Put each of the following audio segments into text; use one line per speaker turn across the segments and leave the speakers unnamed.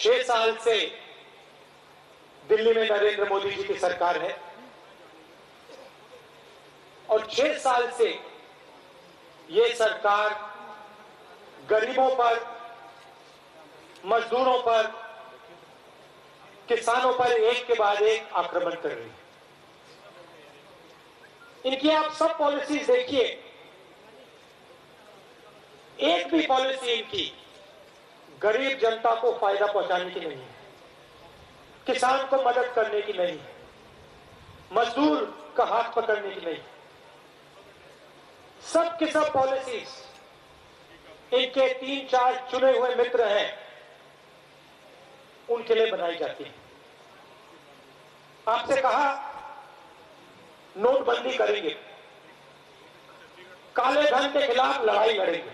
6 साल से दिल्ली में नरेंद्र मोदी जी की सरकार है और 6 साल से ये सरकार गरीबों पर, मजदूरों पर, किसानों पर एक के बाद एक आक्रमण कर रही है। इनकी आप सब पॉलिसीज देखिए, एक भी पॉलिसी इनकी गरीब जनता को फायदा पहुंचाने की नहीं है, किसान को मदद करने की नहीं है, मजदूर का हाथ पकड़ने की नहीं। सब की सब पॉलिसीज इनके 3-4 चुने हुए मित्र हैं, उनके लिए बनाई जाती है। आपसे कहा नोटबंदी करेंगे, काले धन के खिलाफ लड़ाई लड़ेंगे।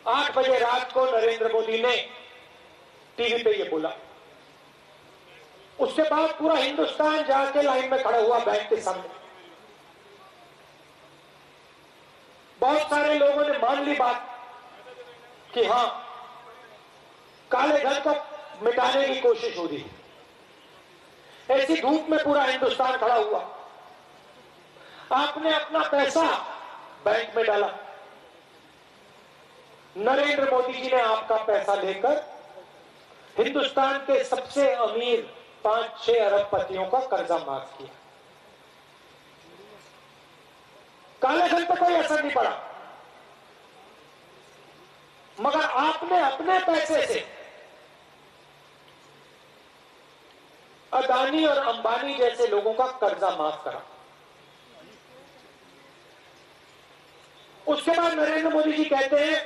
8 बजे रात को नरेंद्र मोदी ने टीवी पे ये बोला। उसके बाद पूरा हिंदुस्तान जाके लाइन में खड़ा हुआ बैंक के सामने। बहुत सारे लोगों ने मान ली बात कि हां, काले धन को मिटाने की कोशिश हो रही है। ऐसी धूप में पूरा हिंदुस्तान खड़ा हुआ। आपने अपना पैसा बैंक में डाला, नरेंद्र मोदी जी ने आपका पैसा लेकर हिंदुस्तान के सबसे अमीर 5-6 अरबपतियों का कर्जा माफ किया। काले धन पर कोई असर नहीं पड़ा, मगर आपने अपने पैसे से अदानी और अंबानी जैसे लोगों का कर्जा माफ करा। उसके बाद नरेंद्र मोदी जी कहते हैं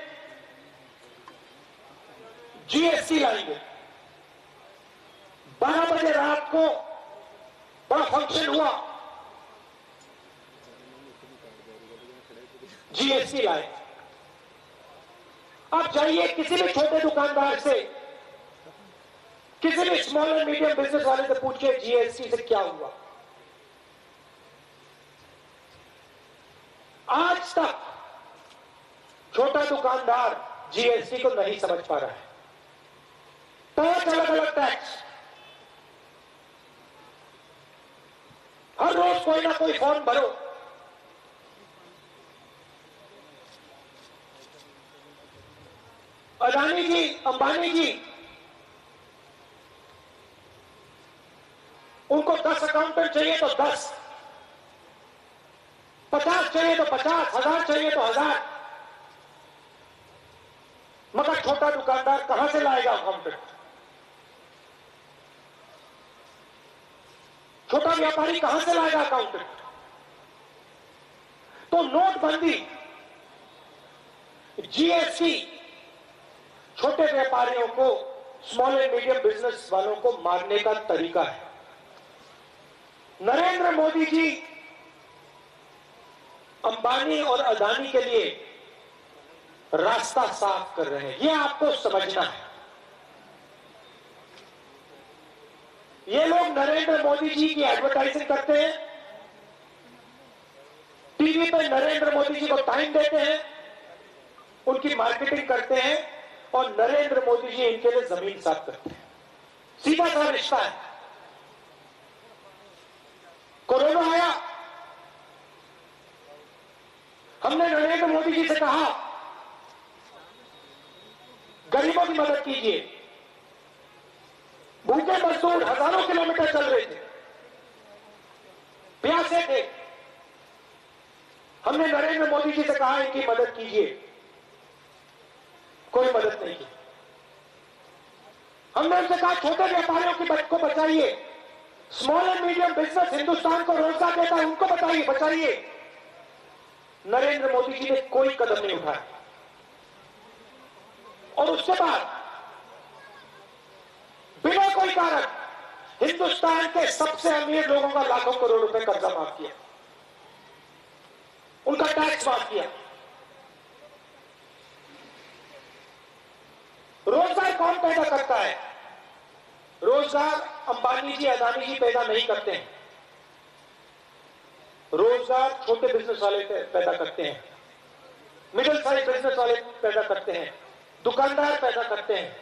जीएसटी लाएंगे। 12 बजे रात को बड़ा फंक्शन हुआ, जीएसटी लाए। आप जाइए किसी भी छोटे दुकानदार से, किसी भी स्मॉल एंड मीडियम बिजनेस वाले से पूछिए जीएसटी से क्या हुआ। आज तक छोटा दुकानदार जीएसटी को नहीं समझ पा रहा है। 5 अलग-अलग टैक्स, हर रोज कोई ना कोई फॉर्म भरो। अदानी जी, अंबानी जी, उनको 10 अकाउंटेंट चाहिए तो 10, 50 चाहिए तो 50, 1000 चाहिए तो 1000। मगर छोटा दुकानदार कहां से लाएगा अकाउंटेंट? छोटा व्यापारी कहां से लाएगा अकाउंटेंट? तो नोटबंदी, जीएसटी छोटे व्यापारियों को, स्मॉल एंड मीडियम बिजनेस वालों को मारने का तरीका है। नरेंद्र मोदी जी अंबानी और अदानी के लिए रास्ता साफ कर रहे हैं, यह आपको समझना है। ये लोग नरेंद्र मोदी जी की एडवर्टाइजिंग करते हैं, टीवी पर नरेंद्र मोदी जी को टाइम देते हैं, उनकी मार्केटिंग करते हैं और नरेंद्र मोदी जी इनके लिए जमीन साफ करते हैं। सीधा सा रिश्ता है। कोरोना आया, हमने नरेंद्र मोदी जी से कहा गरीबों की मदद कीजिए। भूखे मजदूर हजारों किलोमीटर चल रहे थे, प्यासे थे। हमने नरेंद्र मोदी जी से कहा इनकी मदद कीजिए, कोई मदद नहीं की। हमने उनसे कहा छोटे व्यापारियों की को बचाइए, small and medium business Hindustan को रोजगार देता है, उनको बताइए, बचाइए। नरेंद्र मोदी जी ने कोई कदम नहीं उठाया। और उसके बाद बिना कोई कारण हिंदुस्तान के सबसे अमीर लोगों का लाखों करोड़ रुपए कर्जा माफ किया, उनका टैक्स माफ किया। रोजगार कौन पैदा करता है? रोजगार अंबानी जी, अदानी जी पैदा नहीं करते हैं। रोजगार छोटे बिजनेस वाले पैदा करते हैं, मिडिल साइज बिजनेस वाले पैदा करते हैं, दुकानदार पैदा करते हैं।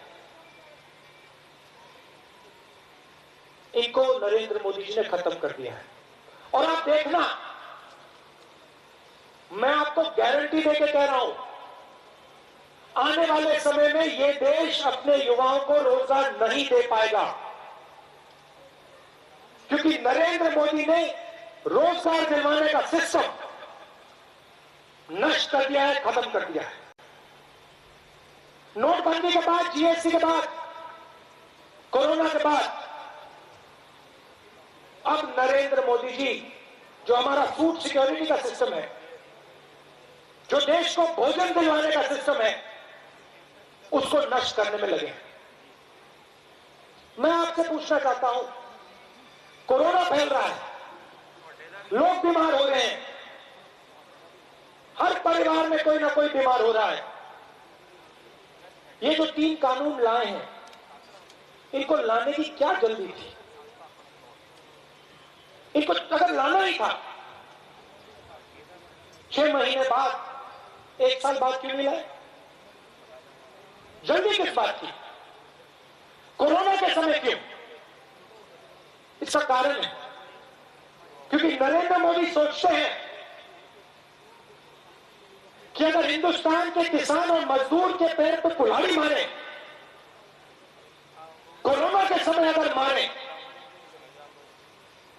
इनको नरेंद्र मोदी जी ने खत्म कर दिया है। और आप देखना, मैं आपको गारंटी देके कह रहा हूं, आने वाले समय में ये देश अपने युवाओं को रोजगार नहीं दे पाएगा, क्योंकि नरेंद्र मोदी ने रोजगार दिलवाने का सिस्टम नष्ट कर दिया है, खत्म कर दिया है। नोटबंदी के बाद, जीएसटी के बाद, कोरोना के बाद, अब नरेंद्र मोदी जी जो हमारा फूड सिक्योरिटी का सिस्टम है, जो देश को भोजन दिलवाने का सिस्टम है, उसको नष्ट करने में लगे। मैं आपसे पूछना चाहता हूं, कोरोना फैल रहा है, लोग बीमार हो रहे हैं, हर परिवार में कोई ना कोई बीमार हो रहा है। ये जो 3 कानून लाए हैं, इनको लाने की क्या जल्दी थी? इनको अगर लाना ही था 6 महीने बाद, 1 साल बाद क्यों नहीं लाए? जल्दी किस बात की? कोरोना के समय क्यों? इसका कारण है क्योंकि नरेंद्र मोदी सोचते हैं कि अगर हिंदुस्तान के किसान और मजदूर के पैर पर कुल्हाड़ी मारे, कोरोना के समय अगर मारे,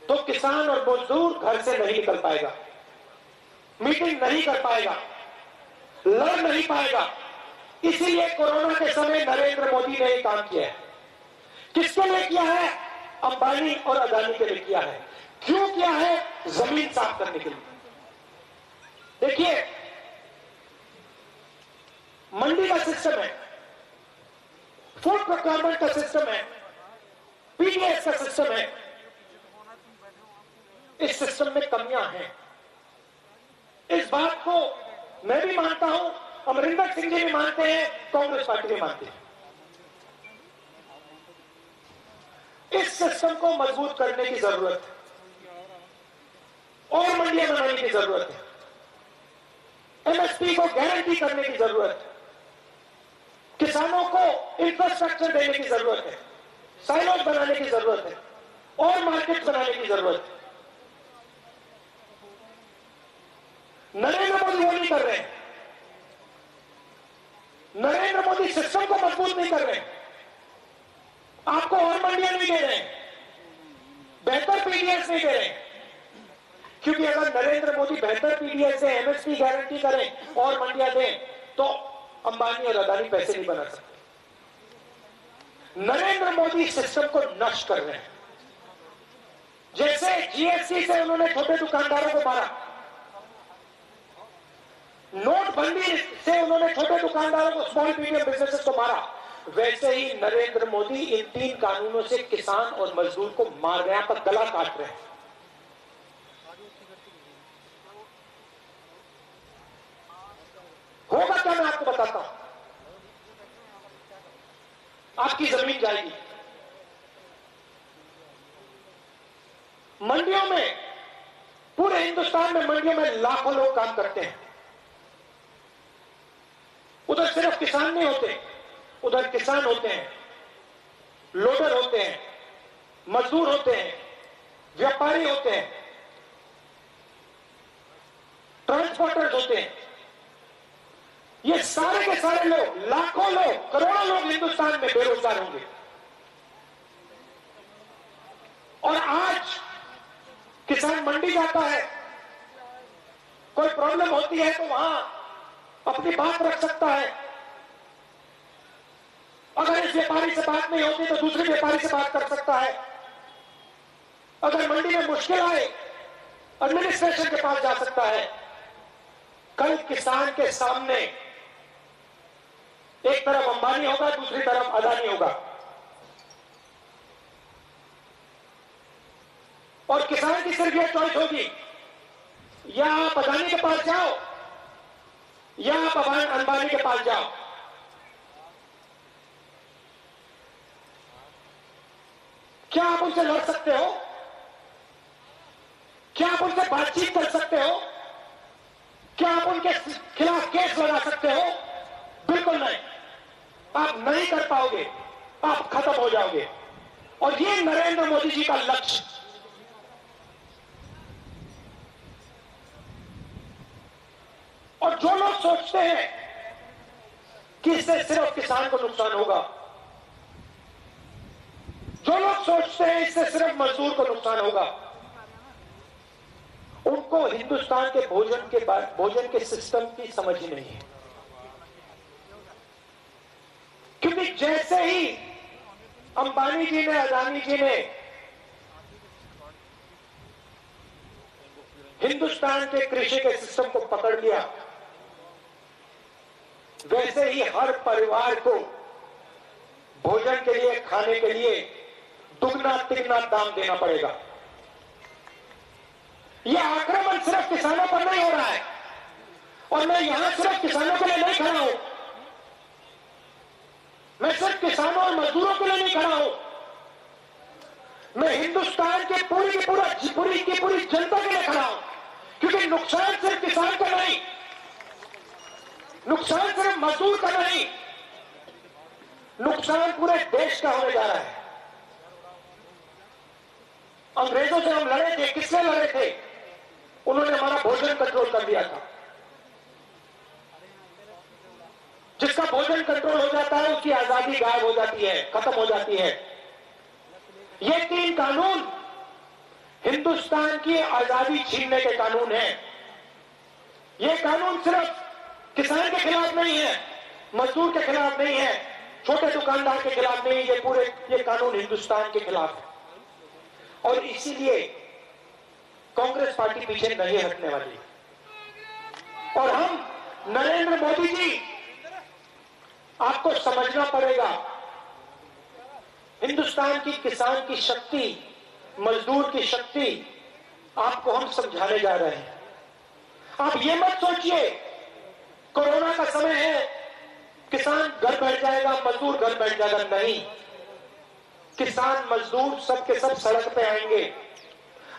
तो किसान और मजदूर घर से नहीं निकल पाएगा, मीटिंग नहीं कर पाएगा, लड़ नहीं पाएगा। इसीलिए कोरोना के समय नरेंद्र मोदी ने ये काम किया है। किसके लिए किया है? अंबानी और अदानी के लिए किया है। क्यों किया है? जमीन साफ करने के लिए। देखिए, मंडी का सिस्टम है, फूड प्रोक्योरमेंट का सिस्टम है, पीडीएस का सिस्टम है। इस सिस्टम में कमियां हैं। इस बात को मैं भी मानता हूं, अमरिंदर सिंह जी भी मानते हैं, कांग्रेस पार्टी भी मानती है। इस सिस्टम को मजबूत करने की जरूरत है और मंडियां बनाने की जरूरत है। एमएसपी को गारंटी करने की जरूरत है। किसानों को इंफ्रास्ट्रक्चर देने की जरूरत है, साइलोज बनाने की जरूरत है और मार्केट बनाने की जरूरत है। नरेंद्र मोदी वो नहीं कर रहे हैं। नरेंद्र मोदी सिस्टम को मजबूत नहीं कर रहे हैं, आपको और मंडियां नहीं दे रहे हैं, बेहतर पीडीएस नहीं दे रहे हैं। क्योंकि अगर नरेंद्र मोदी बेहतर पीडीएस से एमएसपी गारंटी करें और मंडियां दें, तो अंबानी और अदानी पैसे नहीं बना सकते। नरेंद्र मोदी सिस्टम को नष्ट कर रहे हैं। जैसे जीएसटी से उन्होंने छोटे दुकानदारों को मारा, नोटबंदी से उन्होंने छोटे दुकानदारों को, स्मॉल मीडियम बिजनेसेस को मारा, वैसे ही नरेंद्र मोदी इन 3 कानूनों से किसान और मजदूर को मार रहे हैं, पर गला काट रहे हैं। होगा क्या, मैं आपको बताता हूं। आपकी जमीन जाएगी। मंडियों में, पूरे हिंदुस्तान में मंडियों में लाखों लोग काम करते हैं। उधर सिर्फ किसान नहीं होते, उधर किसान होते हैं, लोडर होते हैं, मजदूर होते हैं, व्यापारी होते हैं, ट्रांसपोर्टर्स होते हैं। ये सारे के सारे लोग, लाखों लोग, करोड़ों लोग हिंदुस्तान में बेरोजगार होंगे। और आज किसान मंडी जाता है, कोई प्रॉब्लम होती है तो वहां अपनी बात रख सकता है। अगर इस व्यापारी से बात नहीं होती तो दूसरे व्यापारी से बात कर सकता है। अगर मंडी में मुश्किल आए, एडमिनिस्ट्रेशन के पास जा सकता है। कल किसान के सामने एक तरफ अंबानी होगा, दूसरी तरफ अदानी होगा, और किसान की सिर्फ यह चॉइस होगी, या आप अदानी के पास जाओ या आप अंबानी के पास जाओ। क्या आप उनसे लड़ सकते हो? क्या आप उनसे बातचीत कर सकते हो? क्या आप उनके खिलाफ केस लगा सकते हो? बिल्कुल नहीं। आप नहीं कर पाओगे, आप खत्म हो जाओगे। और ये नरेंद्र मोदी जी का लक्ष्य। और जो लोग सोचते हैं कि इससे सिर्फ किसान को नुकसान होगा, जो लोग सोचते हैं इससे सिर्फ मजदूर को नुकसान होगा, उनको हिंदुस्तान के भोजन के सिस्टम की समझ ही नहीं है। क्योंकि जैसे ही अंबानी जी ने, अदानी जी ने हिंदुस्तान के कृषि के सिस्टम को पकड़ लिया, वैसे ही हर परिवार को भोजन के लिए, खाने के लिए दुगना तिगना दाम देना पड़ेगा। यह आक्रमण सिर्फ किसानों पर नहीं हो रहा है, और मैं यहां सिर्फ किसानों के लिए नहीं खड़ा हूं, मैं सिर्फ किसानों और मजदूरों के लिए नहीं खड़ा हूं, मैं हिंदुस्तान के पूरी जनता के लिए खड़ा हूं। क्योंकि नुकसान सिर्फ किसान का नहीं, नुकसान सिर्फ मजदूर का नहीं, नुकसान पूरे देश का होने जा रहा है। अंग्रेजों से हम लड़े थे, किससे लड़े थे? उन्होंने हमारा भोजन कंट्रोल कर दिया था। जिसका भोजन कंट्रोल हो जाता है उसकी आजादी गायब हो जाती है, खत्म हो जाती है। ये 3 कानून हिंदुस्तान की आजादी छीनने के कानून हैं। ये कानून सिर्फ किसान के खिलाफ नहीं है, मजदूर के खिलाफ नहीं है, छोटे दुकानदार के खिलाफ नहीं, ये कानून हिंदुस्तान के खिलाफ है। और इसीलिए कांग्रेस पार्टी पीछे नहीं हटने वाली। और हम, नरेंद्र मोदी जी, आपको समझना पड़ेगा, हिंदुस्तान की किसान की शक्ति, मजदूर की शक्ति आपको हम समझाने जा रहे हैं। आप ये मत सोचिए कोरोना का समय है, किसान घर बैठ जाएगा, मजदूर घर बैठ जाएगा। नहीं, किसान मजदूर सब के सब सड़क पे आएंगे,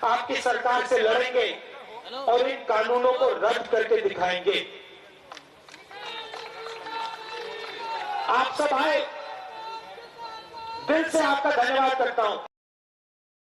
आपकी सरकार से लड़ेंगे और इन कानूनों को रद्द करके दिखाएंगे। आप सब आए, दिल से आपका धन्यवाद करता हूं।